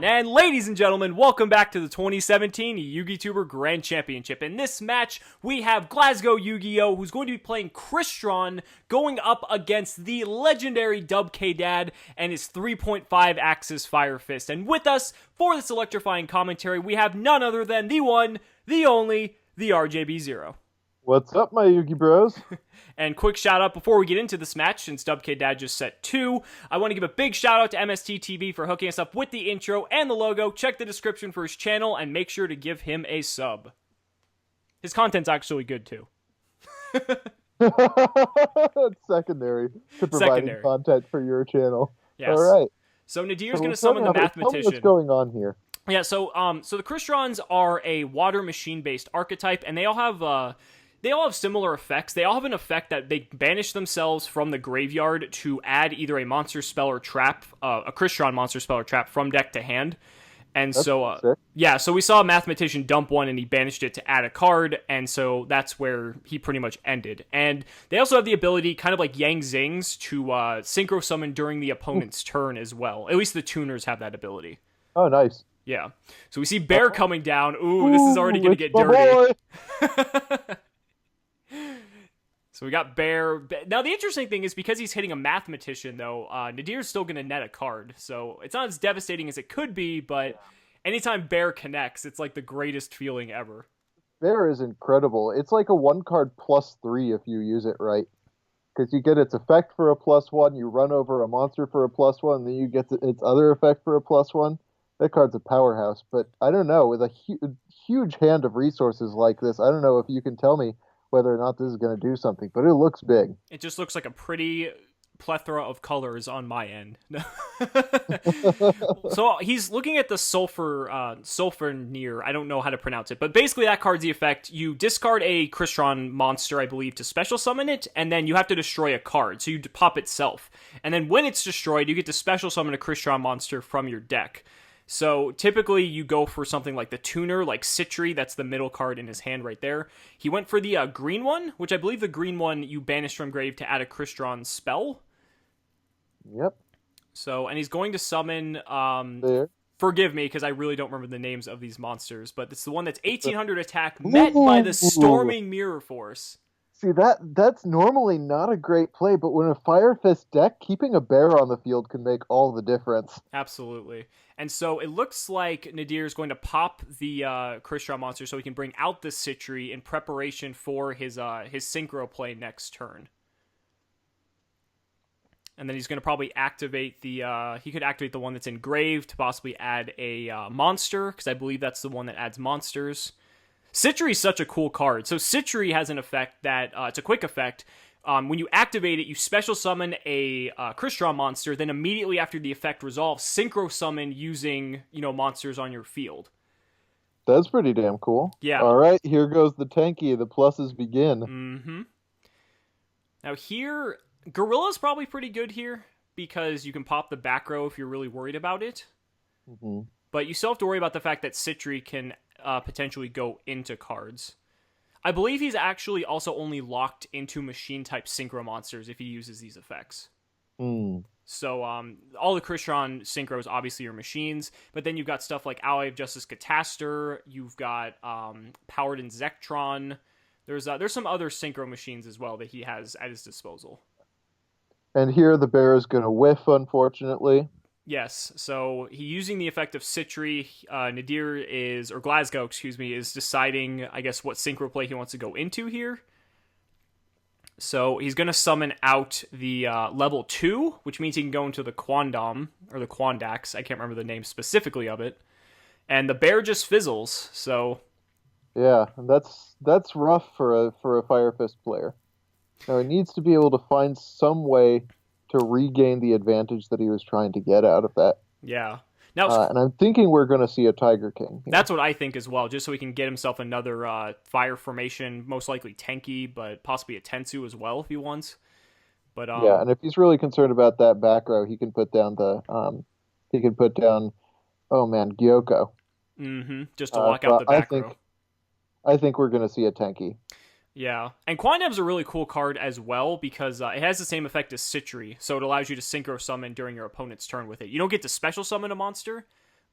And ladies and gentlemen, welcome back to the 2017 YugiTuber Grand Championship. In this match, we have GlasgowYGO, who's going to be playing Chron, going up against the legendary Dubkdad and his 3.5 axis Fire Fist. And with us for this electrifying commentary, we have none other than the one, the only, the RJB0. What's up, my Yugi bros? And quick shout out before we get into this match, since Dubkdad just set 2, I want to give a big shout out to MST TV for hooking us up with the intro and the logo. Check the description for his channel and make sure to give him a sub. His content's actually good too. It's secondary to providing content for your channel. Yes. All right. So Nadir's going to summon the mathematician. What's going on here? Yeah, so the Chrons are a water machine-based archetype, and they all have similar effects. They all have an effect that they banish themselves from the graveyard to add either a monster spell or trap, a Chron monster spell or trap from deck to hand. And that's so, sick. Yeah, so we saw a mathematician dump one and he banished it to add a card, and so that's where he pretty much ended. And they also have the ability, kind of like Yang Zing's, to synchro summon during the opponent's turn as well. At least the tuners have that ability. Oh, nice. Yeah. So we see Bear coming down. Ooh, this is already going to get dirty. So we got Bear. Now, the interesting thing is, because he's hitting a mathematician, though, Nadir's still going to net a card. So it's not as devastating as it could be, but anytime Bear connects, it's like the greatest feeling ever. Bear is incredible. It's like a 1-card +3 if you use it right. Because you get its effect for a +1, you run over a monster for a +1, and then you get its other effect for a +1. That card's a powerhouse. But I don't know, with a huge hand of resources like this, I don't know if you can tell me whether or not this is going to do something, but it looks big. It just looks like a pretty plethora of colors on my end. So he's looking at the sulfur near. I don't know how to pronounce it, but basically that card's the effect. You discard a Chron monster, I believe, to special summon it, and then you have to destroy a card. So you pop itself, and then when it's destroyed, you get to special summon a Chron monster from your deck. So typically you go for something like the tuner, like Citri, that's the middle card in his hand right there. He went for the green one, which I believe the green one you banish from grave to add a Chron spell. Yep. So, and he's going to summon, there. Forgive me, because I really don't remember the names of these monsters, but it's the one that's 1800 attack, met by the Storming Mirror Force. See, that's normally not a great play, but when a Fire Fist deck, keeping a Bear on the field can make all the difference. Absolutely. And so it looks like Nadir is going to pop the Chron monster so he can bring out the Citri in preparation for his Synchro play next turn. And then he's going to probably activate he could activate the one that's engraved to possibly add a monster, because I believe that's the one that adds monsters. Citri is such a cool card. So Citri has an effect that, it's a quick effect. When you activate it, you special summon a Chron monster, then immediately after the effect resolves, synchro summon using, monsters on your field. That's pretty damn cool. Yeah. All right, here goes the tanky. The pluses begin. Mm-hmm. Now here, Gorilla's probably pretty good here, because you can pop the back row if you're really worried about it. Mm-hmm. But you still have to worry about the fact that Citri can potentially go into cards. I believe he's actually also only locked into machine-type synchro monsters if he uses these effects. Mm. So all the Chron synchros obviously are machines, but then you've got stuff like Ally of Justice Cataster, you've got Powered in Zektron. There's some other synchro machines as well that he has at his disposal. And here the Bear is going to whiff, unfortunately. Yes, so using the effect of Citri, Nadir or Glasgow, is deciding, I guess, what synchro play he wants to go into here. So he's going to summon out the level 2, which means he can go into the Quandam, or the Quandax, I can't remember the name specifically of it. And the Bear just fizzles, so... Yeah, that's rough for a Fire Fist player. Now he needs to be able to find some way to regain the advantage that he was trying to get out of that. Yeah. Now, and I'm thinking we're going to see a Tiger King. That's what I think as well, just so he can get himself another fire formation, most likely tanky, but possibly a Tensu as well if he wants. But yeah, and if he's really concerned about that back row, he can put down Gyoko. Mm-hmm. Just to lock out the back row. I think we're going to see a tanky. Yeah, and Quandam's a really cool card as well, because it has the same effect as Citri, so it allows you to synchro summon during your opponent's turn with it. You don't get to special summon a monster,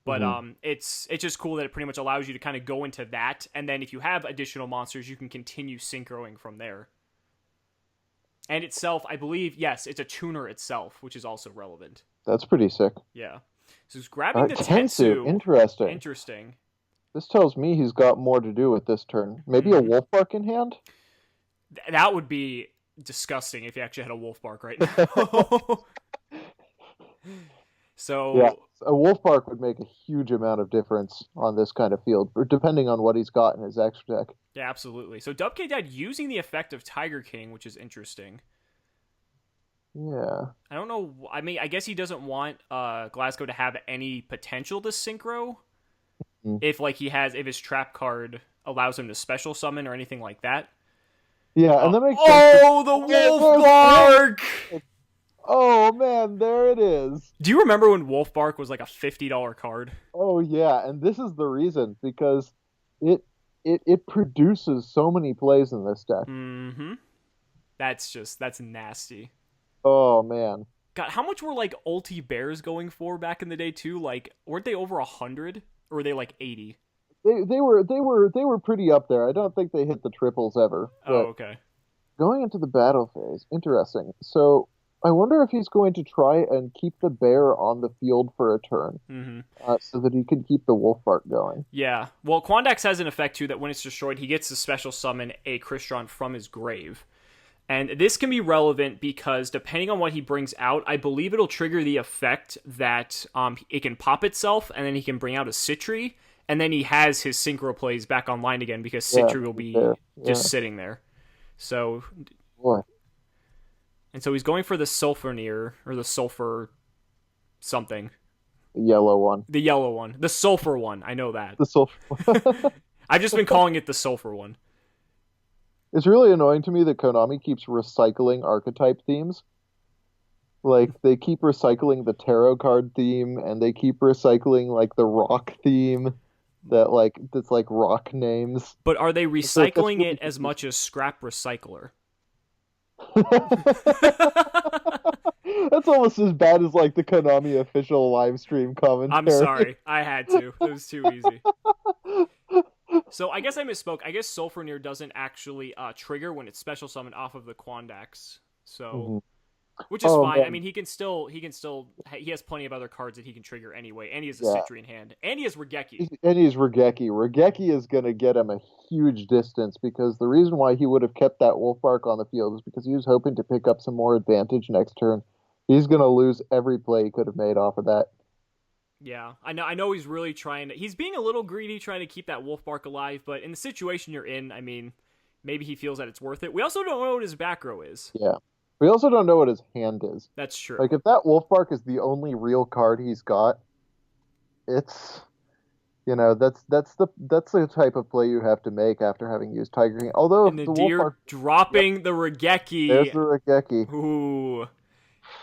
But it's just cool that it pretty much allows you to kind of go into that, and then if you have additional monsters, you can continue synchroing from there. And itself, I believe, yes, it's a tuner itself, which is also relevant. That's pretty sick. Yeah. So he's grabbing the Tensu. Tensu. Interesting. This tells me he's got more to do with this turn. Maybe a wolf bark in hand? That would be disgusting if you actually had a wolf bark right now. So yeah, a wolf bark would make a huge amount of difference on this kind of field, depending on what he's got in his extra deck. Yeah, absolutely. So Dubkdad using the effect of Tiger King, which is interesting. Yeah. I don't know. I mean, I guess he doesn't want Glasgow to have any potential to synchro. If his trap card allows him to special summon or anything like that. Yeah, and that makes sense. Oh, the wolf bark! Oh man, there it is. Do you remember when Wolf Bark was like a $50 card? Oh yeah, and this is the reason, because it produces so many plays in this deck. Mm-hmm. That's nasty. Oh man. God, how much were like ulti bears going for back in the day too? Like, weren't they over 100? Or were they like 80? They were pretty up there. I don't think they hit the triples ever. Oh, okay. Going into the battle phase, interesting. So I wonder if he's going to try and keep the bear on the field for a turn, so that he can keep the wolf bark going. Yeah. Well, Quandax has an effect too that when it's destroyed, he gets to special summon a Crystron from his grave. And this can be relevant because depending on what he brings out, I believe it'll trigger the effect that it can pop itself, and then he can bring out a Citri, and then he has his Synchro plays back online again because Citri will be just sitting there. So, boy. And so he's going for the Sulfurneer, or the Sulfur something. The yellow one. The yellow one. The Sulfur one. I know that. The Sulfur one. I've just been calling it the Sulfur one. It's really annoying to me that Konami keeps recycling archetype themes. Like, they keep recycling the tarot card theme, and they keep recycling, like, the rock theme that's like rock names. But are they recycling it as much as Scrap Recycler? That's almost as bad as like the Konami official live stream commentary. I'm sorry, I had to. It was too easy. So I guess I misspoke. I guess Sulfurneer doesn't actually trigger when it's special summoned off of the Quandax. So, which is fine. Man. I mean, he has plenty of other cards that he can trigger anyway, and he has a Citri in hand, and he has Regeki. And he's Regeki. Regeki is going to get him a huge distance, because the reason why he would have kept that Wolfbark on the field is because he was hoping to pick up some more advantage next turn. He's going to lose every play he could have made off of that. Yeah, I know he's really he's being a little greedy trying to keep that Wolfbark alive, but in the situation you're in, I mean, maybe he feels that it's worth it. We also don't know what his back row is. Yeah. We also don't know what his hand is. That's true. Like, if that Wolfbark is the only real card he's got, it's, that's the type of play you have to make after having used Tiger King. Although, and the Wolfbark dropping the Regeki. There's the Regeki. Ooh.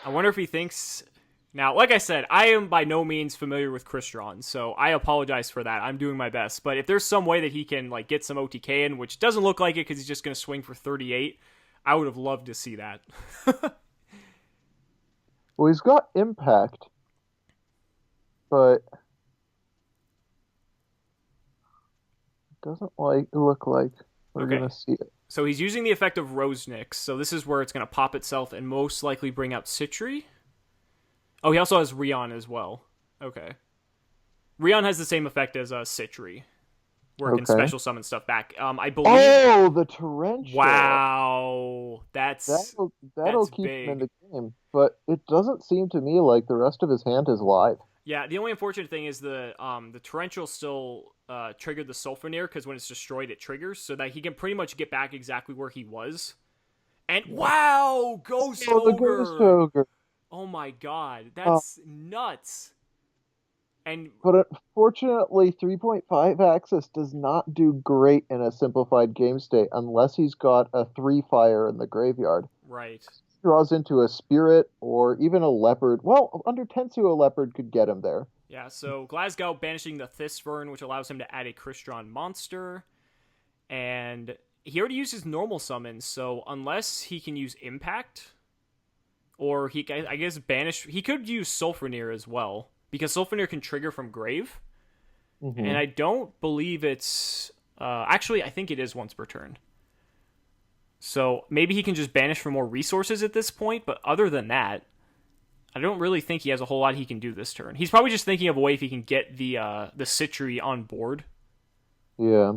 I wonder if he thinks... Now, like I said, I am by no means familiar with Crystron, so I apologize for that. I'm doing my best. But if there's some way that he can get some OTK in, which doesn't look like it because he's just going to swing for 38, I would have loved to see that. Well, he's got Impact, but it doesn't look like we're going to see it. So he's using the effect of Rosenix, so this is where it's going to pop itself and most likely bring out Citri. Oh, he also has Rion as well. Okay. Rion has the same effect as Citri, where it can special summon stuff back. I believe... Oh, the Torrential! Wow! That'll keep big. him in the game, but it doesn't seem to me like the rest of his hand is live. Yeah, the only unfortunate thing is the Torrential still triggered the Sulfurneer, because when it's destroyed, it triggers, so that he can pretty much get back exactly where he was. And wow! Ghost Ogre! The Ghost Ogre! Oh my god, that's nuts. But unfortunately, 3.5 access does not do great in a simplified game state unless he's got a 3-fire in the graveyard. Right. Draws into a spirit or even a leopard. Well, under Tensu, a leopard could get him there. Yeah, so Glasgow banishing the Thisvern, which allows him to add a Crystron monster. And he already used his normal summons, so unless he can use Impact... Or I guess banish. He could use Sulfurneer as well. because Sulfenir can trigger from Grave, Mm-hmm. and I don't believe it's... actually, I think it is once per turn. So maybe he can just banish for more resources at this point, but other than that, I don't really think he has a whole lot he can do this turn. He's probably just thinking of a way if he can get the Citri on board. Yeah.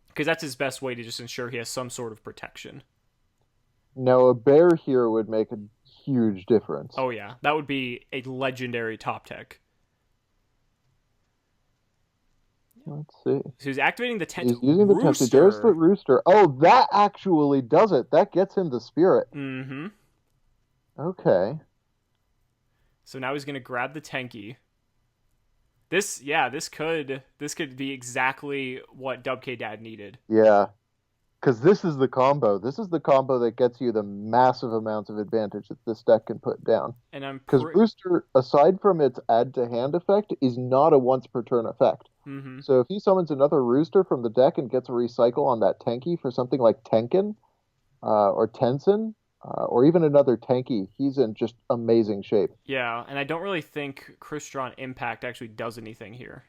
Because that's his best way to just ensure he has some sort of protection. Now, a bear here would make a huge difference. Oh yeah, that would be a legendary top tech. Let's see. So he's activating the tent. He's using the tent. There's the rooster. Oh, that actually does it. That gets him the spirit. Mm-hmm. Okay. So now he's gonna grab the Tenki. This could be exactly what Dubkdad needed. Yeah. Because this is the combo. This is the combo that gets you the massive amounts of advantage that this deck can put down. And I'm because Rooster, aside from its add to hand effect, is not a once per turn effect. Mm-hmm. So if he summons another Rooster from the deck and gets a recycle on that Tenki for something like Tenkin or Tensin, or even another Tenki, he's in just amazing shape. Yeah, and I don't really think Crystron Impact actually does anything here.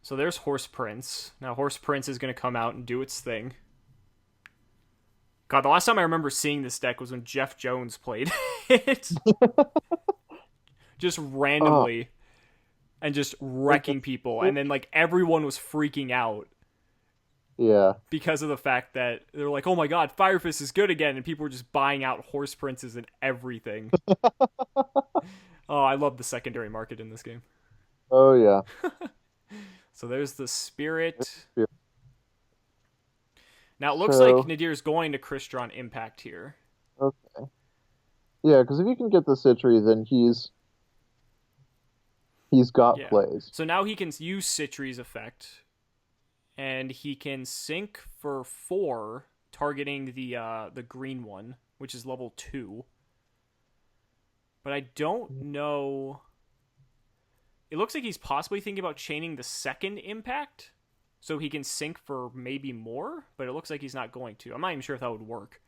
So there's Horse Prince. Now Horse Prince is going to come out and do its thing. God, the last time I remember seeing this deck was when Jeff Jones played it. Just randomly. And just wrecking people. And then, like, everyone was freaking out. Yeah. Because of the fact that they're like, oh my god, Fire Fist is good again. And people were just buying out Horse Princes and everything. Oh, I love the secondary market in this game. Oh, yeah. So there's the Spirit. Now it looks like Nadir's going to Crystron Impact here. Okay. Yeah, because if you can get the Citri, then he's got plays. So now he can use Citri's effect, and he can sync for 4, targeting the green one, which is level 2. But I don't know. It looks like he's possibly thinking about chaining the second impact, so he can sync for maybe more, but it looks like he's not going to. I'm not even sure if that would work.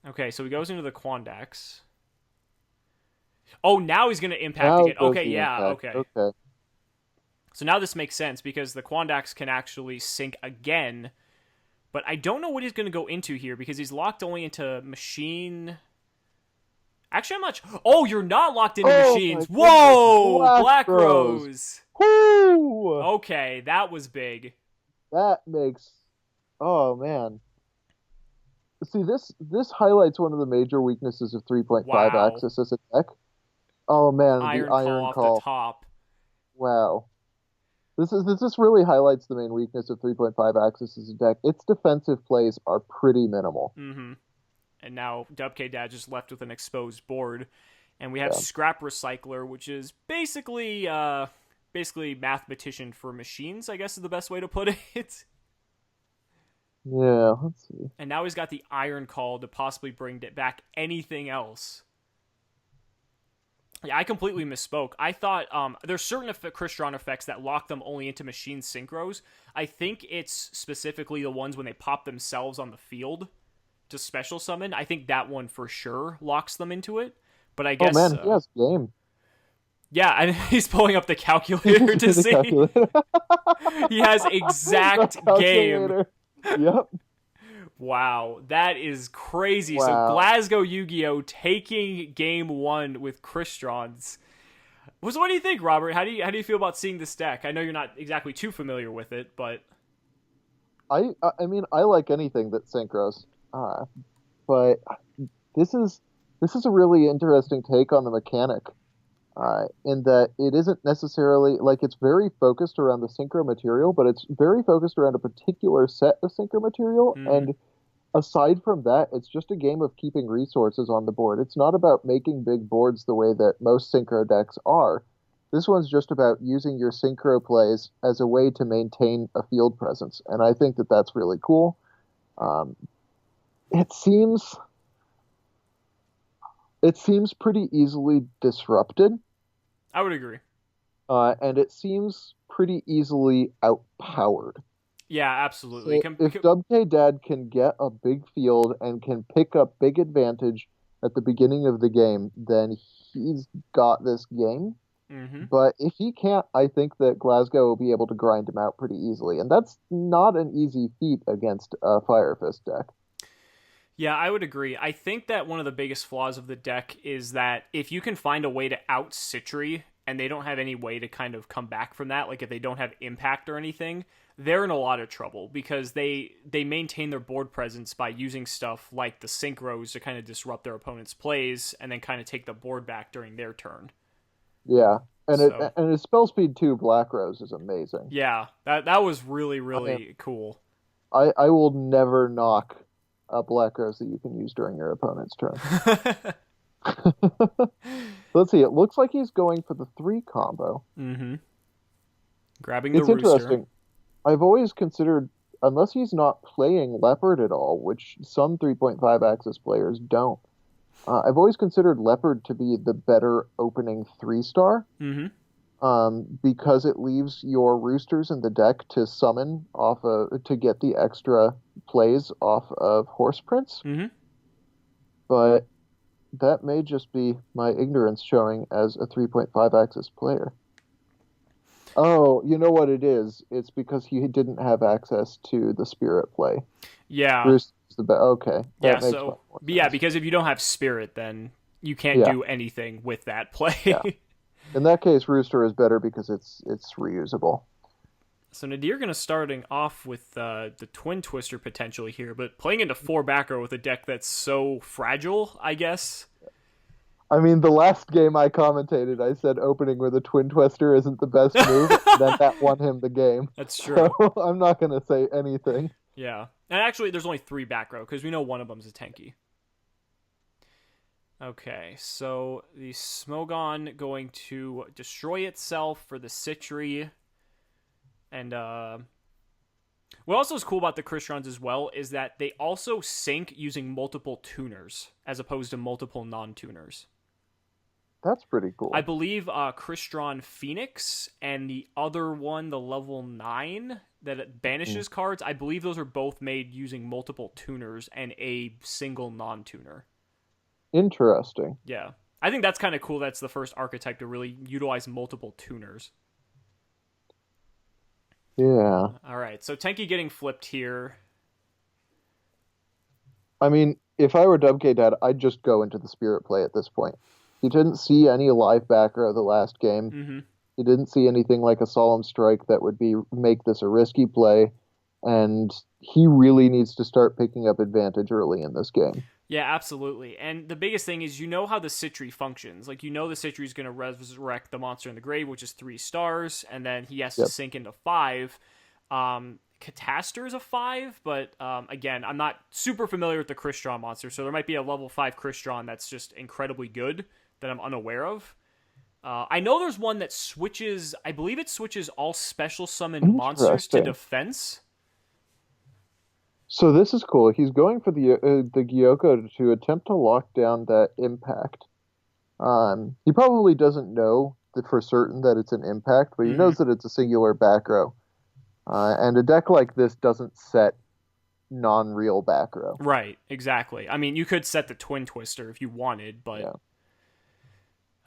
Okay, so he goes into the Quandax. Oh, now he's going to impact again. Okay, yeah, okay. So now this makes sense, because the Quandax can actually sync again, but I don't know what he's going to go into here, because he's locked only into machine... Actually, I'm not... Oh, you're not locked into machines. Whoa! Black Rose. Woo! Okay, that was big. That makes... Oh, man. See, this highlights one of the major weaknesses of 3.5 Axis as a deck. Oh, man, the Iron Call off the top. Wow. This really highlights the main weakness of 3.5 Axis as a deck. Its defensive plays are pretty minimal. Mm-hmm. And now Dubkdad just left with an exposed board. And we have Scrap Recycler, which is basically mathematician for machines, I guess is the best way to put it. Yeah, let's see. And now he's got the Iron Call to possibly bring back anything else. Yeah, I completely misspoke. I thought there's certain Crystron effects that lock them only into machine synchros. I think it's specifically the ones when they pop themselves on the field to special summon. I think that one for sure locks them into it. But I guess... Oh man, he has game. Yeah, and he's pulling up the calculator to see. He has exact game. Yep. Wow, that is crazy. Wow. So GlasgowYGO taking game 1 with Crystrons. So what do you think, Robert? How do you feel about seeing this deck? I know you're not exactly too familiar with it, but I mean, I like anything that synchros. But this is a really interesting take on the mechanic, in that it isn't necessarily, like, it's very focused around the synchro material, but it's very focused around a particular set of synchro material, and aside from that, it's just a game of keeping resources on the board. It's not about making big boards the way that most synchro decks are. This one's just about using your synchro plays as a way to maintain a field presence, and I think that that's really cool. It seems pretty easily disrupted. I would agree. And it seems pretty easily outpowered. Yeah, absolutely. So if Dubkdad can get a big field and can pick up big advantage at the beginning of the game, then he's got this game. Mm-hmm. But if he can't, I think that Glasgow will be able to grind him out pretty easily. And that's not an easy feat against a Fire Fist deck. Yeah, I would agree. I think that one of the biggest flaws of the deck is that if you can find a way to out Citry and they don't have any way to kind of come back from that, like if they don't have impact or anything, they're in a lot of trouble because they maintain their board presence by using stuff like the Synchros to kind of disrupt their opponent's plays and then kind of take the board back during their turn. Yeah. And So, his spell speed too, Black Rose, is amazing. yeah, that was really, really cool. I will never knock a Black Rose that you can use during your opponent's turn. Let's see. It looks like he's going for the 3 combo. Mm-hmm. Grabbing the It's Rooster. interesting. I've always considered, unless he's not playing Leopard at all, which some 3.5 axis players don't, I've always considered Leopard to be the better opening 3-star. Mm-hmm. Because it leaves your roosters in the deck to summon to get the extra plays off of Horse Prince. Mm-hmm. But that may just be my ignorance showing as a 3.5 axis player. Oh, you know what it is? It's because he didn't have access to the spirit play. Yeah. Okay. Yeah, because if you don't have spirit, then you can't do anything with that play. Yeah. In that case, Rooster is better because it's reusable. So Nadir going to starting off with the Twin Twister potentially here, but playing into 4 back row with a deck that's so fragile, I guess. I mean, the last game I commentated, I said opening with a Twin Twister isn't the best move. Then that won him the game. That's true. So I'm not going to say anything. Yeah. And actually, there's only 3 back row because we know one of them's a Tenki. Okay, so the Smogon going to destroy itself for the Citry. And what also is cool about the Christrons as well is that they also sync using multiple tuners as opposed to multiple non-tuners. That's pretty cool. I believe Crystron Phoenix and the other one, the level 9 that banishes cards, I believe those are both made using multiple tuners and a single non-tuner. Interesting. Yeah. I think that's kind of cool. That's the first archetype to really utilize multiple tuners. Yeah. All right. So Tenki getting flipped here. I mean, if I were Dubkdad, I'd just go into the spirit play at this point. He didn't see any live back row the last game. Mm-hmm. He didn't see anything like a Solemn Strike that would make this a risky play. And he really needs to start picking up advantage early in this game. Yeah, absolutely. And the biggest thing is the Citry functions. Like, the Citry is going to resurrect the monster in the grave, which is 3 stars, and then he has to sink into 5. Catastor is a 5, but again, I'm not super familiar with the Crystron monster, so there might be a level 5 Crystron that's just incredibly good that I'm unaware of. I know there's one that switches, I believe it switches all special summon monsters to defense. So this is cool. He's going for the Gyoko to attempt to lock down that impact. He probably doesn't know for certain that it's an impact, but he knows that it's a singular back row. And a deck like this doesn't set non-real back row. Right, exactly. I mean, you could set the Twin Twister if you wanted, but... Yeah.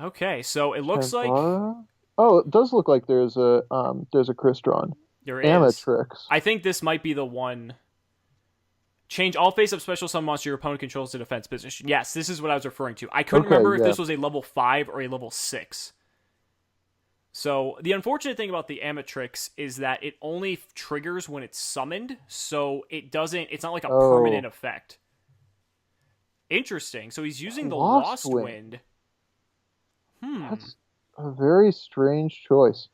Okay, so it looks like... Oh, it does look like there's a Crystron. There is. Amatrix. I think this might be the one... Change all face-up special summon monster your opponent controls to defense position. Yes, this is what I was referring to. I couldn't remember if this was a level 5 or a level 6. So, the unfortunate thing about the Amatrix is that it only triggers when it's summoned, so it's not like a permanent effect. Interesting. So, he's using the Lost Wind. That's a very strange choice.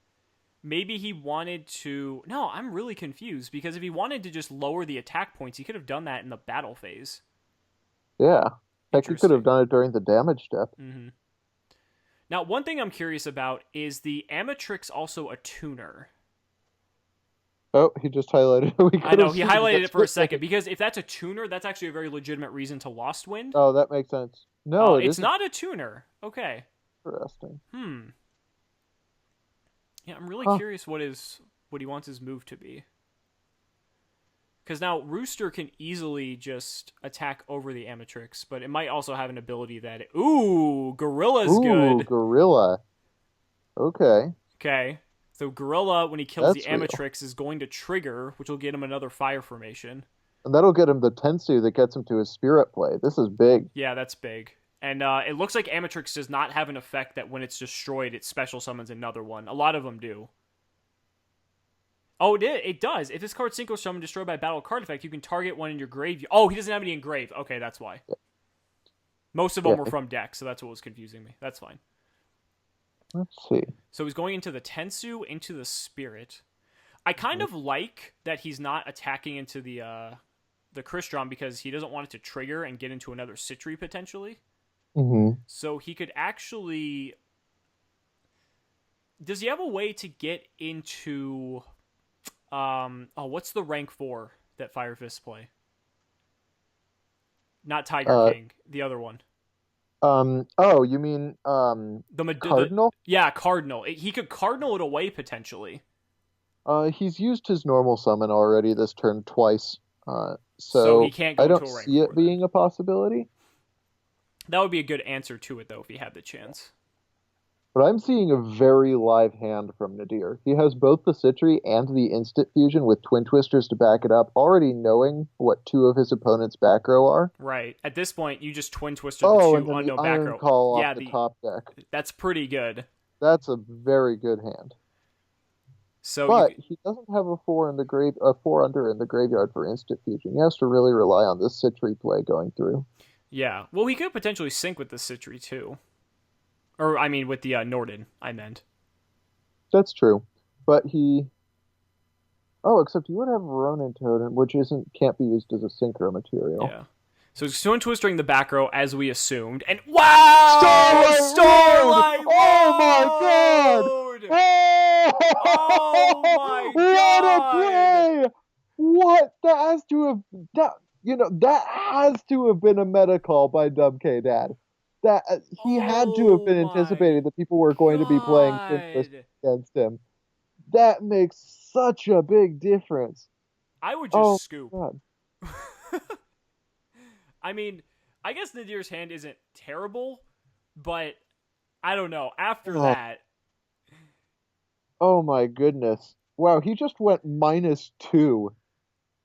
Maybe he wanted to... No, I'm really confused, because if he wanted to just lower the attack points, he could have done that in the battle phase. Yeah. Heck, he could have done it during the damage step. Mm-hmm. Now, one thing I'm curious about is the Amatrix also a tuner? Oh, he just highlighted it. I know, he highlighted it for a second, because if that's a tuner, that's actually a very legitimate reason to Lost Wind. Oh, that makes sense. No, it's not a tuner. Okay. Interesting. Yeah, I'm really curious what he wants his move to be. Because now Rooster can easily just attack over the Amatrix, but it might also have an ability that... Ooh, Gorilla's good. Ooh, Gorilla. Okay. Okay. So Gorilla, when he kills the That's real. Amatrix, is going to trigger, which will get him another fire formation. And that'll get him the Tensu that gets him to his spirit play. This is big. Yeah, that's big. And it looks like Amatrix does not have an effect that when it's destroyed, it special summons another one. A lot of them do. Oh, it does. If this card's Synchro summon destroyed by battle card effect, you can target one in your grave. Oh, he doesn't have any in grave. Okay, that's why. Yeah. Most of them were from deck, so that's what was confusing me. That's fine. Let's see. So he's going into the Tensu, into the Spirit. I kind of like that he's not attacking into the Crystron because he doesn't want it to trigger and get into another Citri potentially. Mm-hmm. So he could actually... Does he have a way to get into... what's the rank 4 that Fire Fists play? Not Tiger King, the other one. You mean Cardinal? Yeah, Cardinal. He could Cardinal it away potentially. He's used his normal summon already this turn twice. So he can't go I don't to a rank see it 4 being a possibility. That would be a good answer to it, though, if he had the chance. But I'm seeing a very live hand from Nadir. He has both the Citri and the Instant Fusion with Twin Twisters to back it up, already knowing what 2 of his opponent's back row are. Right. At this point, you just Twin Twister the 2 and then unknown the back Iron row. Call off the top deck. That's pretty good. That's a very good hand. So but he doesn't have a 4 in the grave, a 4 under in the graveyard for Instant Fusion. He has to really rely on this Citri play going through. Yeah. Well, he could potentially sync with the Citri, too. Or, I mean, with the Norden, I meant. That's true. But he... Oh, except he would have Ronin Totem, which can't be used as a Synchro material. Yeah. So he's Twin Twistering the back row, as we assumed. And, wow! Starlight Road! Oh, my God! Oh, my what God! a play! What? That has to have... That has to have been a meta call by Dubkdad. That he had to have been anticipating that people were going to be playing against him. That makes such a big difference. I would just scoop. God. I mean, I guess Nadir's hand isn't terrible, but I don't know. After that... Oh my goodness. Wow, he just went -2.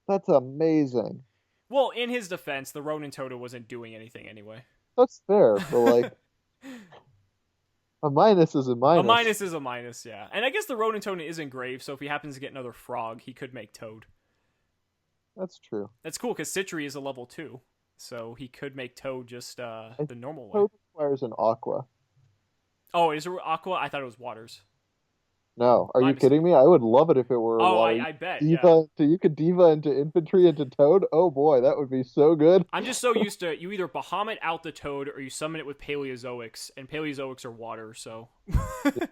That's amazing. Well, in his defense, the Ronin Toto wasn't doing anything anyway. That's fair, but a minus is a minus. A minus is a minus, yeah. And I guess the Ronin Totem is engraved, so if he happens to get another frog, he could make Toad. That's true. That's cool, because Citri is a level 2, so he could make Toad just the normal way. Toad requires an Aqua. Oh, is it Aqua? I thought it was Waters. No, are you kidding me? I would love it if it were. Oh, I bet. Diva, so you could Diva into Infantry into Toad. Oh boy, that would be so good. I'm just so used to you either Bahamut out the Toad or you summon it with Paleozoics, and Paleozoics are water, so it's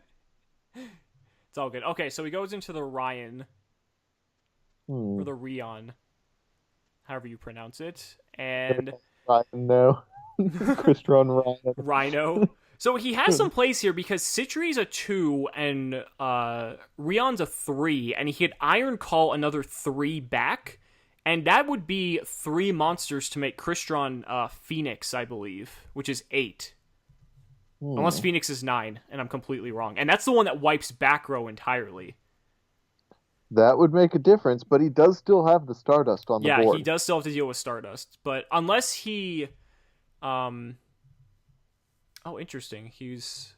all good. Okay, so he goes into the Ryan or the Rion, however you pronounce it, and no, Crystron Rhino. Rhino. So he has some plays here because Citri's a 2 and Rion's a 3, and he could Iron Call another 3 back, and that would be 3 monsters to make Crystron Phoenix, I believe, which is 8. Unless Phoenix is 9, and I'm completely wrong. And that's the one that wipes back row entirely. That would make a difference, but he does still have the Stardust on the board. Yeah, he does still have to deal with Stardust, but unless he... Oh, interesting. He's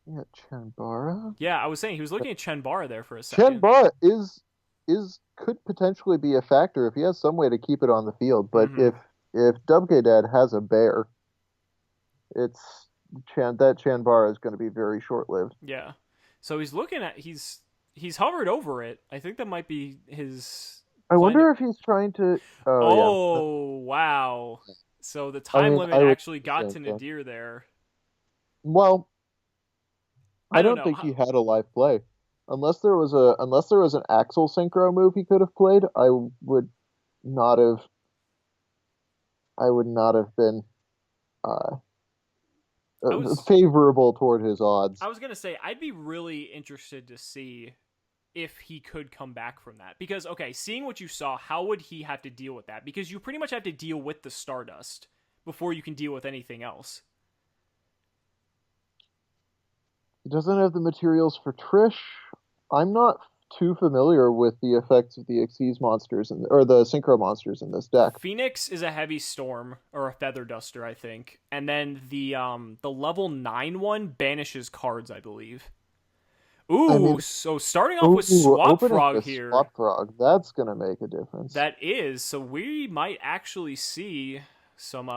looking at Chambara. Yeah, I was saying he was looking at Chambara there for a second. Chambara could potentially be a factor if he has some way to keep it on the field. But if Dubkdad has a bear, that Chambara is going to be very short lived. Yeah. So he's looking at he's hovered over it. I think that might be his. I wonder if he's trying to. Wow! So the time limit actually got to Nadir there. Well, I don't think he had a live play. Unless there was an Axel Synchro move he could have played, I would not have been favorable toward his odds. I was gonna say I'd be really interested to see if he could come back from that. Because, okay, seeing what you saw, how would he have to deal with that? Because you pretty much have to deal with the Stardust before you can deal with anything else. He doesn't have the materials for Trish. I'm not too familiar with the effects of the Xyz monsters or the Synchro monsters in this deck. Phoenix is a Heavy Storm or a Feather Duster, I think, and then the level 9 one banishes cards, I believe. Ooh, so starting off with Swap Frog here. Swap Frog, that's gonna make a difference. That is, so we might actually see some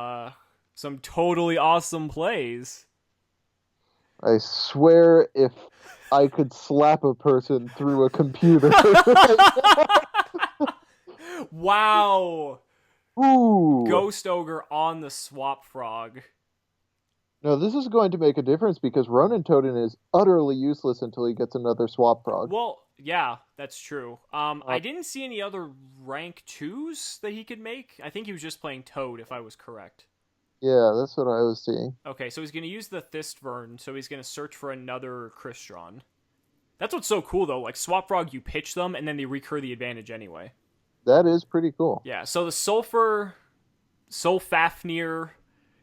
totally awesome plays. I swear, if I could slap a person through a computer. Wow. Ooh. Ghost Ogre on the Swap Frog. No, this is going to make a difference because Ronin Totem is utterly useless until he gets another Swap Frog. Well, yeah, that's true. I didn't see any other rank 2s that he could make. I think he was just playing Toad, if I was correct. Yeah, that's what I was seeing. Okay, so he's going to use the Thistvern, so he's going to search for another Crystron. That's what's so cool, though. Like, Swap Frog, you pitch them, and then they recur the advantage anyway. That is pretty cool. Yeah, so the Sulfafnir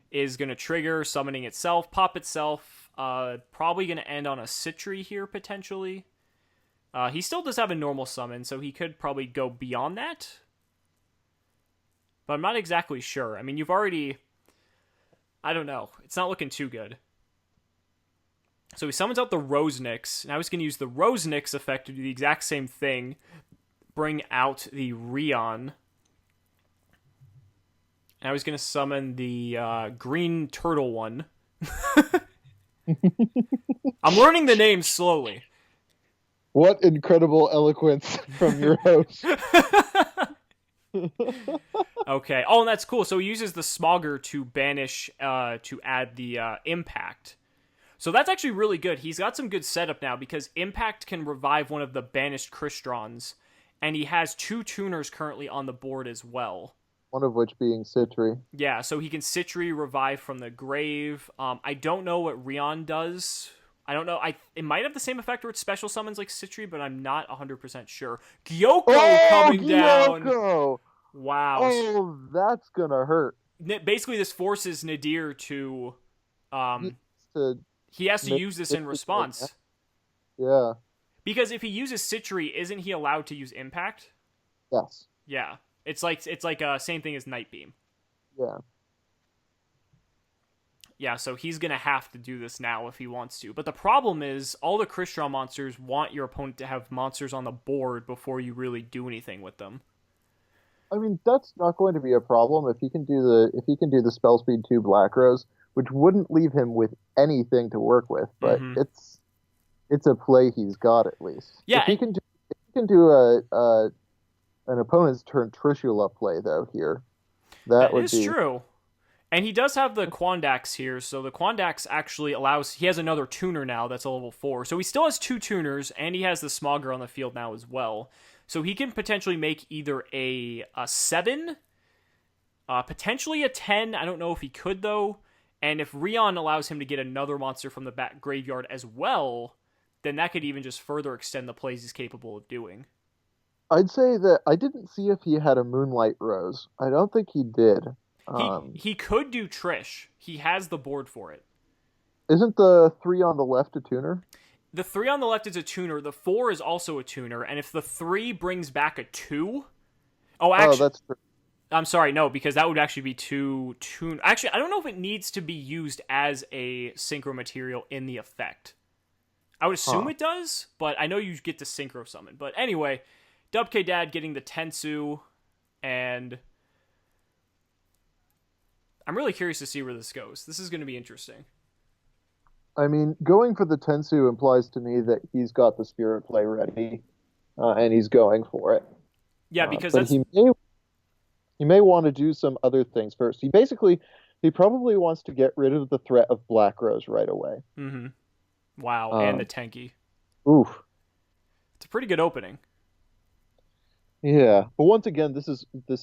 is going to trigger, summoning itself, pop itself. Probably going to end on a Citri here, potentially. He still does have a normal summon, so he could probably go beyond that. But I'm not exactly sure. I mean, you've already... I don't know. It's not looking too good. So he summons out the Rosenix. Now he's going to use the Rosenix effect to do the exact same thing. Bring out the Rion. Now he's going to summon the green turtle one. I'm learning the names slowly. What incredible eloquence from your host. Okay. Oh, and that's cool. So he uses the Smogger to banish, to add the Impact. So that's actually really good. He's got some good setup now because Impact can revive one of the banished Crystrons, and he has 2 tuners currently on the board as well. One of which being Citri. Yeah, so he can Citri revive from the grave. I don't know what Rion does. I don't know. It might have the same effect where it special summons like Citri, but I'm not 100% sure. Gyoko coming down. Wow. Oh, that's gonna hurt. Basically, this forces Nadir to... he has to use this in response. Yeah. Because if he uses Citri, isn't he allowed to use Impact? Yes. Yeah. It's like same thing as Night Beam. Yeah. Yeah, so he's going to have to do this now if he wants to. But the problem is, all the Crystron monsters want your opponent to have monsters on the board before you really do anything with them. I mean, that's not going to be a problem if he can do the spell speed 2 Black Rose, which wouldn't leave him with anything to work with, but it's a play he's got at least. Yeah, if he can do an opponent's turn Trishula play though here, that would be true. And he does have the Quandax here, so the Quandax actually he has another tuner now that's a level 4. So he still has 2 tuners, and he has the Smogger on the field now as well. So he can potentially make either a 7, potentially a 10. I don't know if he could, though. And if Rion allows him to get another monster from the back graveyard as well, then that could even just further extend the plays he's capable of doing. I'd say that I didn't see if he had a Moonlight Rose. I don't think he did. He could do Trish. He has the board for it. Isn't the 3 on the left a tuner? The 3 on the left is a tuner. The 4 is also a tuner. And if the 3 brings back a 2... Oh, actually... Oh, that's true. I'm sorry, no, because that would actually be 2 tune... Actually, I don't know if it needs to be used as a Synchro material in the effect. I would assume it does, but I know you get to Synchro summon. But anyway, Dubkdad getting the Tensu, and... I'm really curious to see where this goes. This is going to be interesting. I mean, going for the Tensu implies to me that he's got the Spirit play ready, and he's going for it. Yeah, because but he may want to do some other things first. He probably wants to get rid of the threat of Black Rose right away. Mm-hmm. Wow, and the Tenki. Oof. It's a pretty good opening. Yeah, but once again, this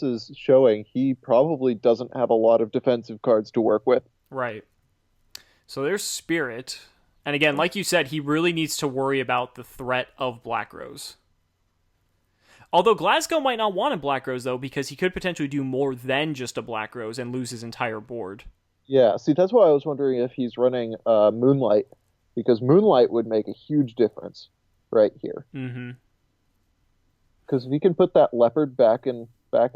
is showing he probably doesn't have a lot of defensive cards to work with. Right. So there's Spirit, And again, like you said, he really needs to worry about the threat of Black Rose. Although Glasgow might not want a Black Rose, though, because he could potentially do more than just a Black Rose and lose his entire board. Yeah, see, that's why I was wondering if he's running Moonlight, because Moonlight would make a huge difference right here. Mm-hmm. Because if he can put that Leopard back in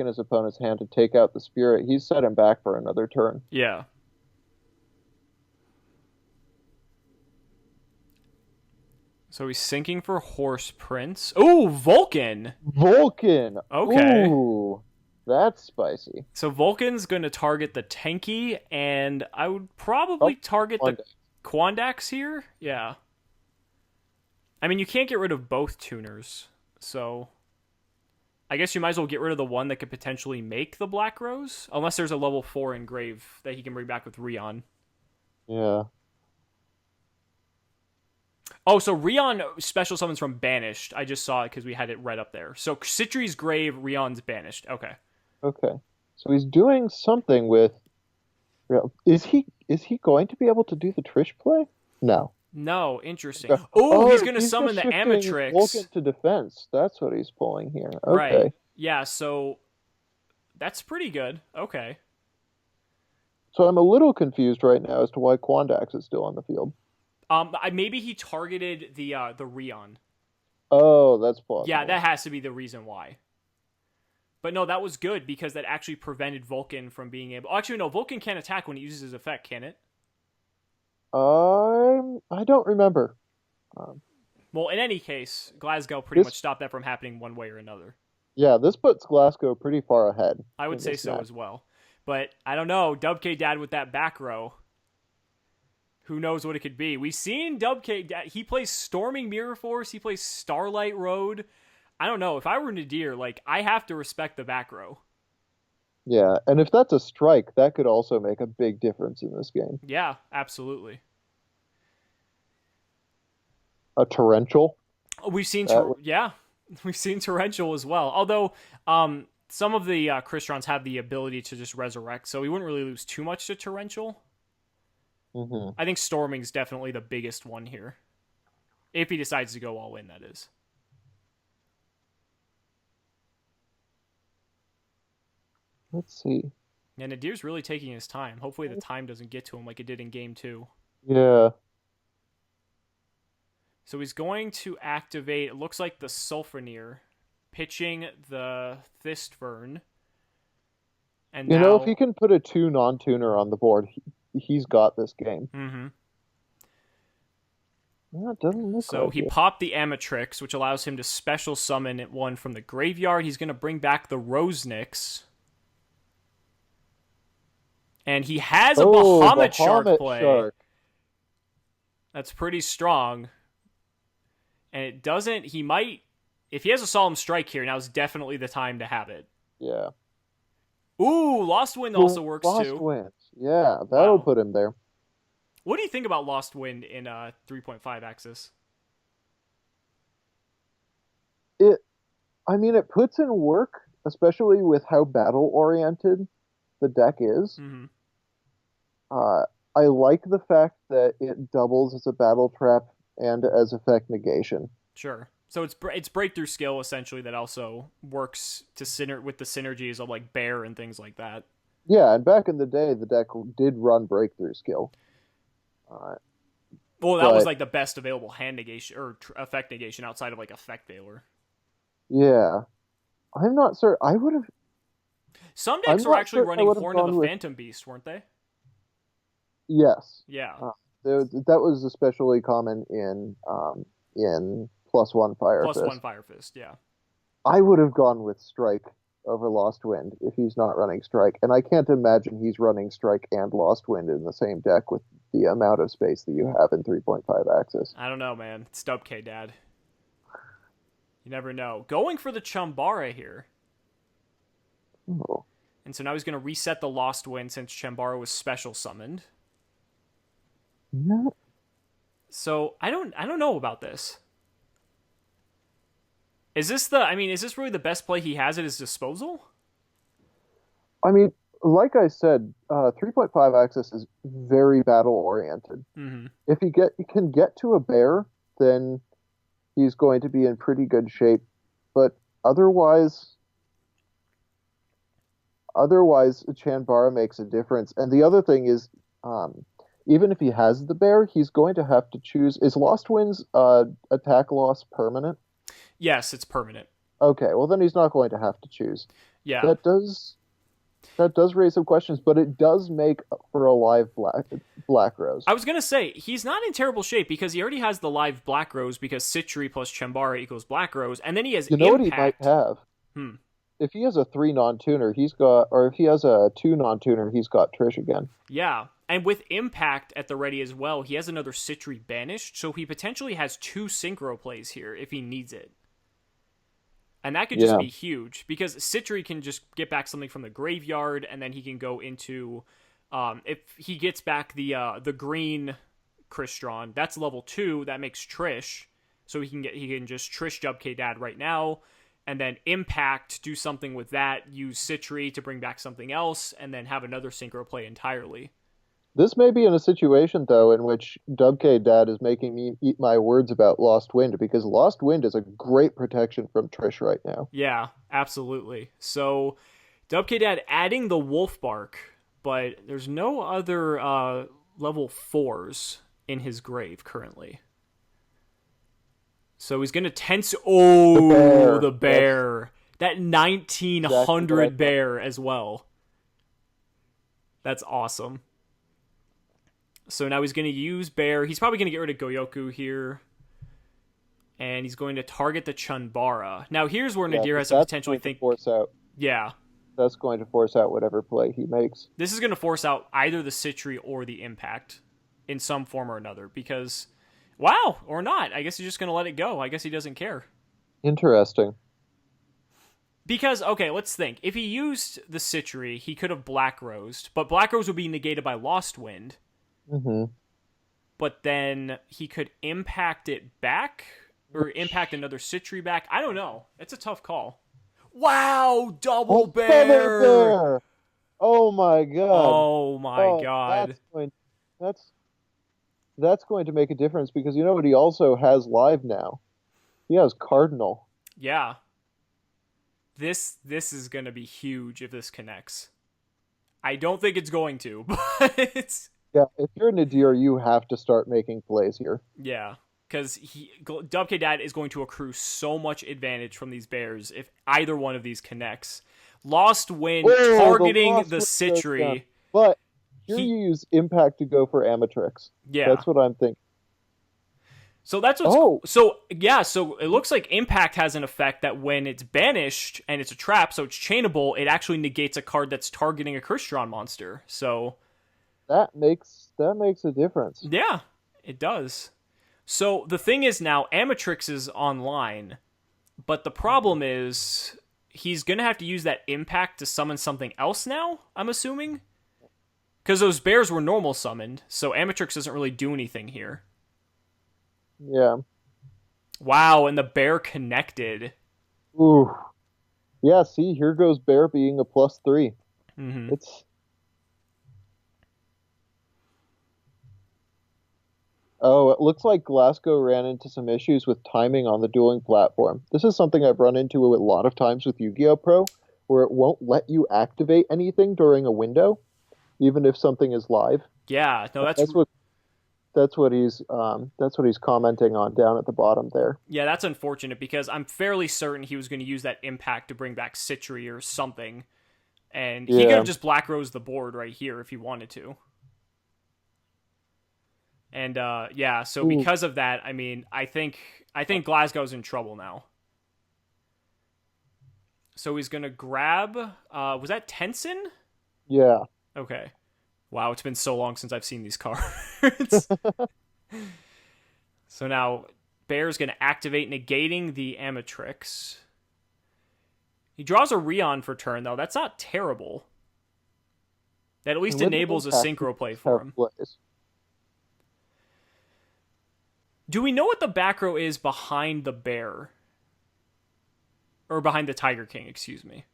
his opponent's hand to take out the Spirit, he's set him back for another turn. Yeah. So he's sinking for Horse Prince. Ooh, Vulcan! Vulcan! Okay. Ooh, that's spicy. So Vulcan's going to target the Tenki, and I would probably target the Quandax here. Yeah. I mean, you can't get rid of both tuners, so I guess you might as well get rid of the one that could potentially make the Black Rose, unless there's a level 4 engrave that he can bring back with Rion. Yeah. Oh, so Rion special summons from Banished. I just saw it because we had it right up there. So Citri's Grave, Rion's Banished. Okay. Okay. So he's doing something with... Is he going to be able to do the Trish play? No. No, interesting. Ooh, he's going to summon the shifting Amatrix. Vulcan to defense. That's what he's pulling here. Okay. Right. Yeah, so that's pretty good. Okay. So I'm a little confused right now as to why Quandax is still on the field. Maybe he targeted the Rion. Oh, that's possible. Yeah, that has to be the reason why. But no, that was good because that actually prevented Vulcan from being able... Actually, no, Vulcan can't attack when he uses his effect, can it? I don't remember. Well, in any case, Glasgow pretty much stopped that from happening one way or another. Yeah, this puts Glasgow pretty far ahead. I would say so as well. But I don't know, Dubkdad with that back row. Who knows what it could be? We've seen Dubkdad. He plays Storming Mirror Force. He plays Starlight Road. I don't know. If I were Nadir, I have to respect the back row. Yeah, and if that's a strike, that could also make a big difference in this game. Yeah, absolutely. A torrential? We've seen we've seen torrential as well. Although some of the Chrystrons have the ability to just resurrect, so we wouldn't really lose too much to torrential. Mm-hmm. I think Storming's definitely the biggest one here. If he decides to go all in, that is. Let's see. Yeah, Nadir's really taking his time. Hopefully the time doesn't get to him like it did in Game 2. Yeah. So he's going to activate, it looks like the Sulfurneer, pitching the Thistburn. And now, if he can put a 2 non-tuner on the board, he's got this game. Mm-hmm. Yeah, it doesn't look so like he it. popped the Amatrix, which allows him to special summon one from the graveyard. He's going to bring back the Rosenix. And he has a Bahamut Shark play. That's pretty strong. And it doesn't... He might... If he has a Solemn Strike here, now's definitely the time to have it. Yeah. Ooh, Lost Wind also works Lost too. Wind. Yeah, that'll put him there. What do you think about Lost Wind in 3.5 Axis? It puts in work, especially with how battle-oriented the deck is. Mm-hmm. I like the fact that it doubles as a battle trap and as effect negation. Sure. So it's breakthrough skill essentially that also works to with the synergies of like Bear and things like that. Yeah, and back in the day, the deck did run breakthrough skill. Well, that was like the best available hand negation or effect negation outside of like Effect Veiler. Yeah, I'm not certain. I would have. Some decks were actually running Horn of the Phantom Beast, weren't they? Yes. Yeah. That was especially common in +1 Fire Fist. +1 Fire Fist, yeah. I would have gone with Strike over Lost Wind if he's not running Strike, and I can't imagine he's running Strike and Lost Wind in the same deck with the amount of space that you have in 3.5 Axis. I don't know, man. It's Dubkdad. You never know. Going for the Chambara here. Oh. And so now he's going to reset the Lost Wind since Chambara was special summoned. Yeah. So I don't know about this. Is this really the best play he has at his disposal? I mean, like I said, 3.5 access is very battle oriented. Hmm. If he can get to a bear, then he's going to be in pretty good shape. But otherwise, Chambara makes a difference. And the other thing is, even if he has the bear, he's going to have to choose. Is Lost Wind's attack loss permanent? Yes, it's permanent. Okay, well then he's not going to have to choose. Yeah. That does raise some questions, but it does make for a live black rose. I was going to say, he's not in terrible shape because he already has the live Black Rose because Citri plus Chambara equals Black Rose, and then he has You know Impact. what he might have? Hmm. If he has a 3 non-tuner, or if he has a 2 non-tuner, he's got Trish again. Yeah, and with Impact at the ready as well, he has another Citri banished, so he potentially has 2 Synchro plays here if he needs it. And that could just be huge, because Citri can just get back something from the graveyard, and then he can go into... if he gets back the green Crystron, that's level 2, that makes Trish, so he can just Trish Dubkdad right now, and then Impact, do something with that, use Citri to bring back something else, and then have another Synchro play entirely. This may be in a situation, though, in which Dubkdad is making me eat my words about Lost Wind, because Lost Wind is a great protection from Trish right now. Yeah, absolutely. So, Dubkdad adding the Wolf Bark, but there's no other level 4s in his grave currently. So he's going to tense... Oh, the bear. That 1900 bear as well. That's awesome. So now he's going to use bear. He's probably going to get rid of Goyoku here. And he's going to target the Chambara. Now here's where Nadir has to potentially think... Force out. Yeah. That's going to force out whatever play he makes. This is going to force out either the Citri or the Impact in some form or another. Because... Wow, or not. I guess he's just going to let it go. I guess he doesn't care. Interesting. Because, okay, let's think. If he used the Citri, he could have Black Rosed, but Black Rose would be negated by Lost Wind. Mm-hmm. But then he could impact it back, or impact another Citri back. I don't know. It's a tough call. Wow, double bear! Oh my god. Oh my god. That's going to make a difference, because you know what he also has live now? He has Cardinal. Yeah. This is going to be huge if this connects. I don't think it's going to, but... Yeah, if you're Nadir, you have to start making plays here. Yeah, because Dubkdad is going to accrue so much advantage from these bears if either one of these connects. Lost Wind targeting the Citri. But here you use Impact to go for Amatrix. Yeah. That's what I'm thinking. So that's what's... So it looks like Impact has an effect that when it's banished and it's a trap, so it's chainable, it actually negates a card that's targeting a Crystron monster. So... That makes a difference. Yeah, it does. So the thing is now, Amatrix is online, but the problem is he's going to have to use that Impact to summon something else now, I'm assuming? Because those bears were normal summoned, so Amatrix doesn't really do anything here. Yeah. Wow, and the bear connected. Ooh. Yeah, see, here goes bear being a +3. Mm-hmm. Oh, it looks like Glasgow ran into some issues with timing on the dueling platform. This is something I've run into a lot of times with Yu-Gi-Oh! Pro, where it won't let you activate anything during a window, even if something is live. Yeah, no, that's what he's commenting on down at the bottom there. Yeah, that's unfortunate, because I'm fairly certain he was going to use that Impact to bring back Citri or something, and he could have just Black Rose the board right here if he wanted to. And so because of that, I mean, I think Glasgow's in trouble now. So he's gonna grab. Was that Tensin? Yeah. Okay. Wow, it's been so long since I've seen these cards. So now Bear's gonna activate, negating the Amatrix. He draws a Rion for turn, though. That's not terrible. That at least enables a Synchro play for him. Do we know what the back row is behind the bear? Or behind the Tiger King, excuse me.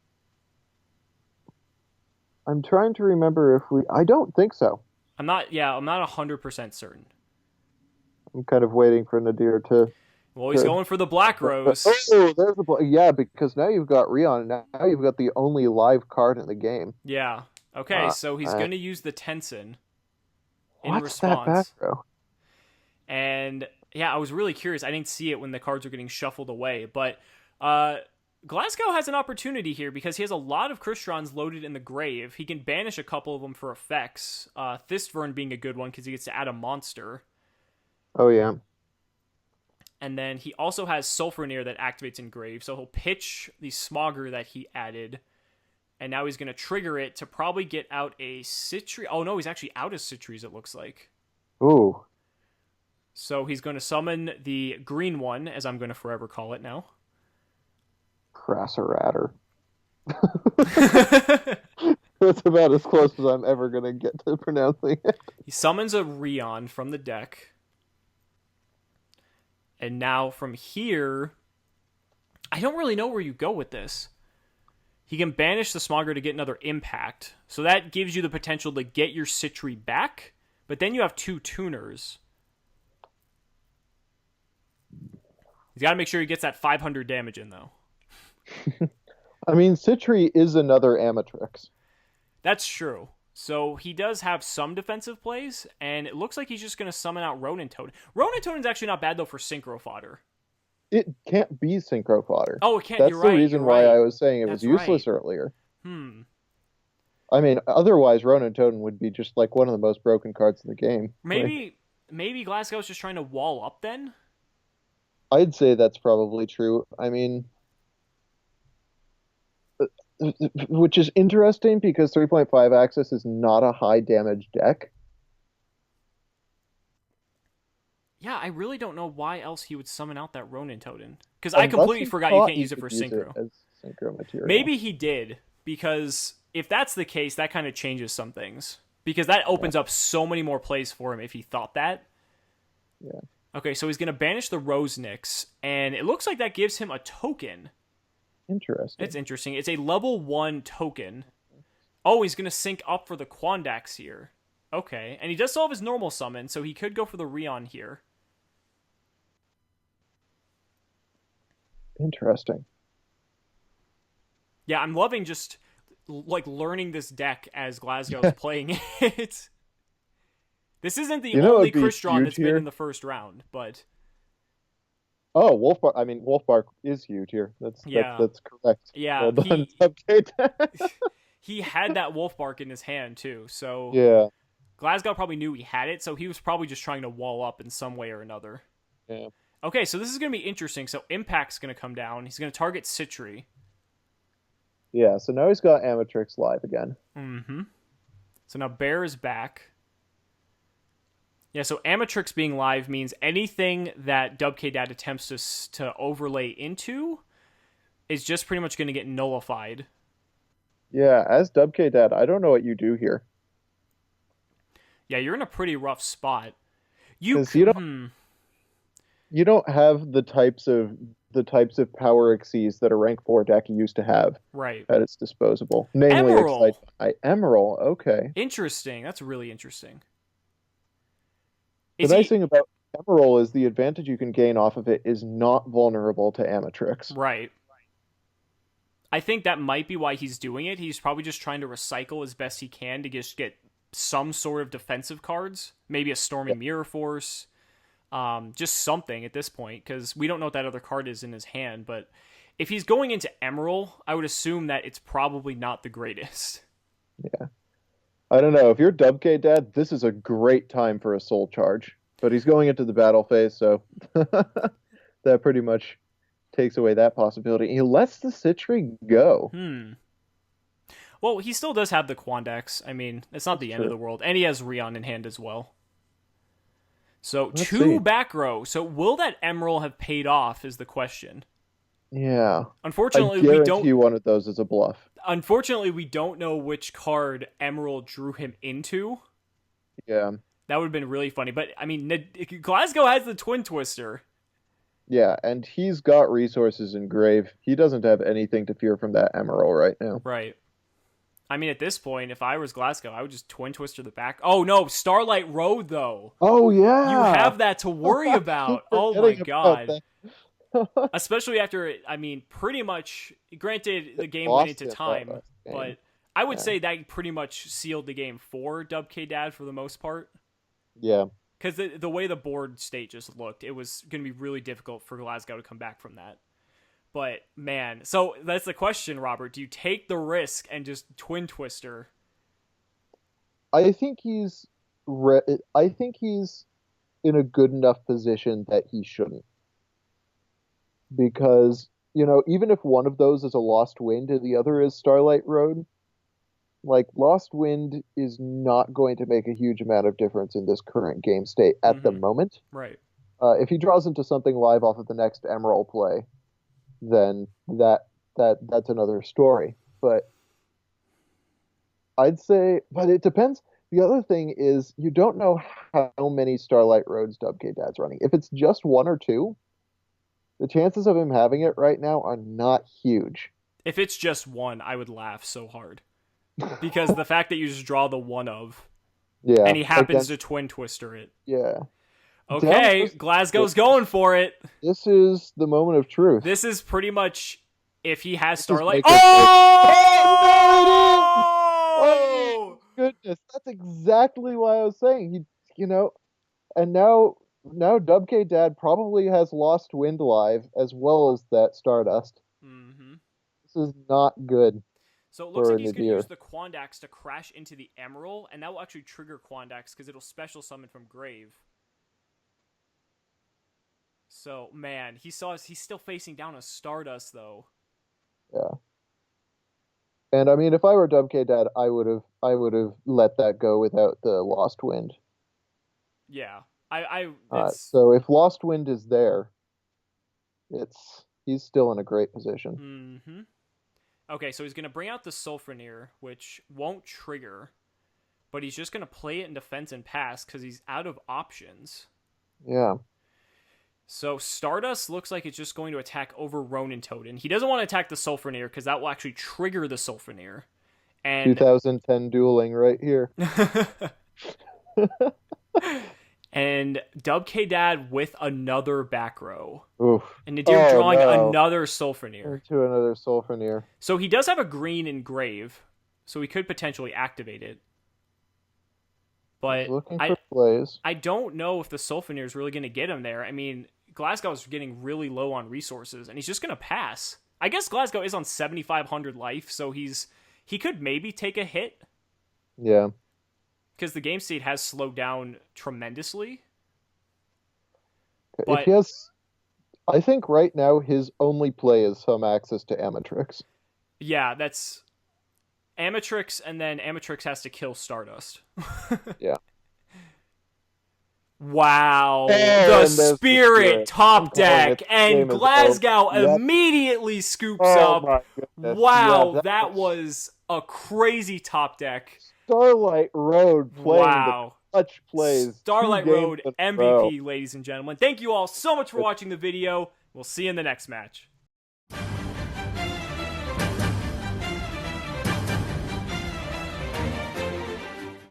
I'm trying to remember if we. I don't think so. I'm not 100% certain. I'm kind of waiting for Nadir to. Well, he's going for the Black Rose. Oh, there's the yeah, because now you've got Rion, and now you've got the only live card in the game. Yeah. Okay, so he's going to use the Tensin in What's response. that back row? And yeah, I was really curious. I didn't see it when the cards were getting shuffled away, but Glasgow has an opportunity here because he has a lot of Chrystrons loaded in the grave. He can banish a couple of them for effects. Thistvern being a good one because he gets to add a monster. Oh yeah. And then he also has Sulfurneer that activates in grave, so he'll pitch the Smogger that he added. And now he's going to trigger it to probably get out a Citri. Oh no, he's actually out of Citries, it looks like. Ooh. So he's going to summon the green one, as I'm going to forever call it now. Crasseratter. That's about as close as I'm ever going to get to pronouncing it. He summons a Rion from the deck. And now from here, I don't really know where you go with this. He can banish the Smogger to get another impact. So that gives you the potential to get your Citri back. But then you have 2 tuners. He's got to make sure he gets that 500 damage in, though. I mean, Citri is another Amatrix. That's true. So he does have some defensive plays, and it looks like he's just going to summon out Ronin Toad. Ronin Toad's actually not bad, though, for Synchro fodder. It can't be Synchro fodder. Oh, it can't. That's You're the right. reason why I was saying it was useless earlier. I mean, otherwise, Ronin Toad would be just like one of the most broken cards in the game. Maybe Glasgow's just trying to wall up then? I'd say that's probably true. I mean, which is interesting because 3.5 Axis is not a high damage deck. Yeah, I really don't know why else he would summon out that Ronin Toad. Because I completely forgot you can't use it for Synchro. Synchro material. Maybe he did, because if that's the case, that kind of changes some things. Because that opens up so many more plays for him if he thought that. Yeah. Okay, so he's going to banish the Rose Nyx, and it looks like that gives him a token. Interesting. It's interesting. It's a level 1 token. Oh, he's going to sync up for the Quandax here. Okay, and he does still have his normal summon, so he could go for the Rion here. Interesting. Yeah, I'm loving just like learning this deck as Glasgow's playing it. This isn't the only Crystron that's been in the first round, but oh, Wolfbark. I mean, Wolfbark is huge here. That's correct. Yeah, well done, Dubkdad1. He had that Wolfbark in his hand too, so yeah. Glasgow probably knew he had it, so he was probably just trying to wall up in some way or another. Yeah. Okay, so this is going to be interesting. So Impact's going to come down. He's going to target Citri. Yeah, so now he's got Amatrix live again. Mm-hmm. So now Bear is back. Yeah, so Amatrix being live means anything that Dubkdad attempts to overlay into is just pretty much going to get nullified. Yeah, as Dubkdad, I don't know what you do here. Yeah, you're in a pretty rough spot. You don't have the types of power exceeds that a rank 4 deck used to have at its disposal. Namely, Emerald. Okay. Interesting. That's really interesting. The nice thing about Emerald is the advantage you can gain off of it is not vulnerable to Amatrix. Right. I think that might be why he's doing it. He's probably just trying to recycle as best he can to just get some sort of defensive cards. Maybe a Stormy Mirror Force. Just something at this point, because we don't know what that other card is in his hand. But if he's going into Emerald, I would assume that it's probably not the greatest. Yeah. I don't know. If you're Dubkdad, this is a great time for a Soul Charge. But he's going into the battle phase, so that pretty much takes away that possibility. He lets the Citri go. Well, he still does have the Quandax. I mean, it's not the end of the world. And he has Rion in hand as well. So, Let's see. Back row. So, will that Emerald have paid off is the question. Yeah. Unfortunately, we don't. You wanted those as a bluff. Unfortunately, we don't know which card Emerald drew him into. Yeah. That would have been really funny. But, I mean, Glasgow has the Twin Twister. Yeah, and he's got resources in grave. He doesn't have anything to fear from that Emerald right now. Right. I mean, at this point, if I was Glasgow, I would just Twin Twister the back. Oh, no, Starlight Road, though. Oh, yeah! You have that to worry about. Oh, my God. Especially after, I mean, pretty much, granted, the game went into time, but I would say that pretty much sealed the game for Dubkdad for the most part. Yeah. Because the way the board state just looked, it was going to be really difficult for Glasgow to come back from that. But, man, so that's the question, Robert. Do you take the risk and just Twin Twister? I think he's in a good enough position that he shouldn't. Because, even if one of those is a Lost Wind and the other is Starlight Road, like, Lost Wind is not going to make a huge amount of difference in this current game state at the moment. Right. If he draws into something live off of the next Emerald play, then that's another story. But I'd say, but it depends. The other thing is you don't know how many Starlight Roads Dubkdad's running. If it's just one or two, the chances of him having it right now are not huge. If it's just one, I would laugh so hard. Because the fact that you just draw the one of, and he happens to Twin Twister it. Yeah. Okay, Glasgow's going for it. This is the moment of truth. This is pretty much if he has Starlight. Oh! Goodness, that's exactly why I was saying and now Dubkdad probably has Lost Wind live as well as that Stardust. Mm-hmm. This is not good. So it looks like he's going to use the Quandax to crash into the Emerald, and that will actually trigger Quandax because it'll special summon from Grave. So, man, he's still facing down a Stardust, though. Yeah. And I mean, if I were Dubkdad, I would have let that go without the Lost Wind. Yeah. So if Lost Wind is there, he's still in a great position. Mm-hmm. Okay, so he's going to bring out the Sulfurneer, which won't trigger, but he's just going to play it in defense and pass because he's out of options. Yeah. So Stardust looks like it's just going to attack over Ronin Toad, and he doesn't want to attack the Sulfurneer because that will actually trigger the Sulfurneer. And 2010 dueling right here. And Dubkdad with another back row. Oof. And Nadir drawing another Sulfurneer. Into another Sulfurneer. So he does have a green in Grave, so he could potentially activate it. But I don't know if the Sulfurneer is really going to get him there. I mean, Glasgow's getting really low on resources, and he's just going to pass. I guess Glasgow is on 7,500 life, so he could maybe take a hit. Yeah. Because the game state has slowed down tremendously. But I think right now his only play is some access to Amatrix. Yeah, that's Amatrix, and then Amatrix has to kill Stardust. Yeah. Wow. The Spirit top deck, and Glasgow immediately scoops up. Wow, yeah, that was a crazy top deck. Starlight Road playing the clutch plays. Starlight Road MVP, ladies and gentlemen. Thank you all so much for watching the video. We'll see you in the next match.